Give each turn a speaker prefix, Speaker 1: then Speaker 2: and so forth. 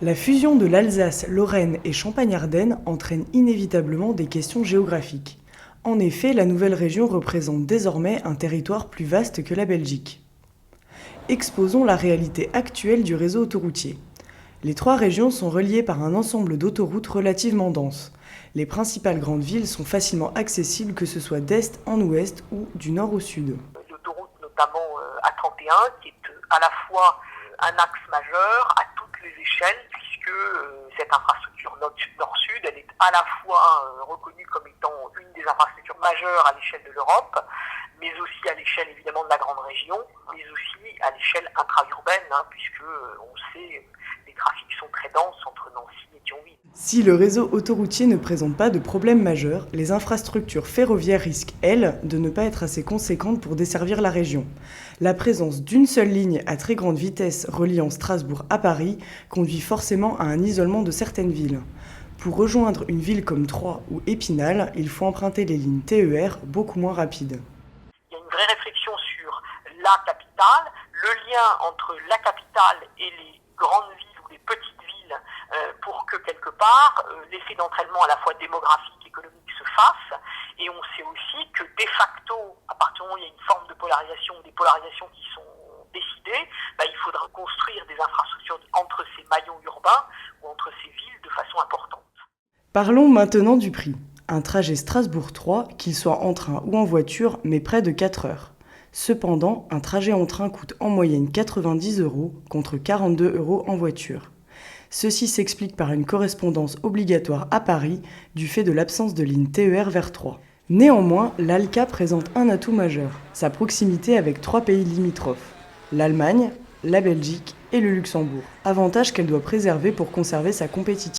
Speaker 1: La fusion de l'Alsace, Lorraine et Champagne-Ardenne entraîne inévitablement des questions géographiques. En effet, la nouvelle région représente désormais un territoire plus vaste que la Belgique. Exposons la réalité actuelle du réseau autoroutier. Les trois régions sont reliées par un ensemble d'autoroutes relativement denses. Les principales grandes villes sont facilement accessibles, que ce soit d'est en ouest ou du nord au sud.
Speaker 2: L'autoroute notamment A31 qui est à la fois un axe majeur à toutes les échelles puisque cette infrastructure nord-sud, elle est à la fois reconnue comme étant une des infrastructures majeures à l'échelle de l'Europe, mais aussi à l'échelle évidemment de la grande région, mais aussi à l'échelle intra-urbaine, puisque on sait les trafics sont très denses entre Nancy et Thionville.
Speaker 1: Si le réseau autoroutier ne présente pas de problème majeur, les infrastructures ferroviaires risquent, elles, de ne pas être assez conséquentes pour desservir la région. La présence d'une seule ligne à très grande vitesse reliant Strasbourg à Paris conduit forcément à un isolement de certaines villes. Pour rejoindre une ville comme Troyes ou Épinal, il faut emprunter les lignes TER beaucoup moins rapides.
Speaker 2: Il y a une vraie réflexion sur la capitale, le lien entre la capitale et les grandes villes ou les petites villes pour que quelque part l'effet d'entraînement à la fois démographique et économique se fasse. Et on sait aussi que de facto, à partir du moment où il y a une forme de polarisation, des polarisations qui sont décidées, il faudra construire des infrastructures entre ces maillons urbains ou entre ces villes de façon importante.
Speaker 1: Parlons maintenant du prix. Un trajet Strasbourg-Troyes, qu'il soit en train ou en voiture, met près de 4 heures. Cependant, un trajet en train coûte en moyenne 90 € contre 42 € en voiture. Ceci s'explique par une correspondance obligatoire à Paris du fait de l'absence de ligne TER vers Troyes. Néanmoins, l'ALCA présente un atout majeur, sa proximité avec 3 pays limitrophes, l'Allemagne, la Belgique et le Luxembourg, avantage qu'elle doit préserver pour conserver sa compétitivité.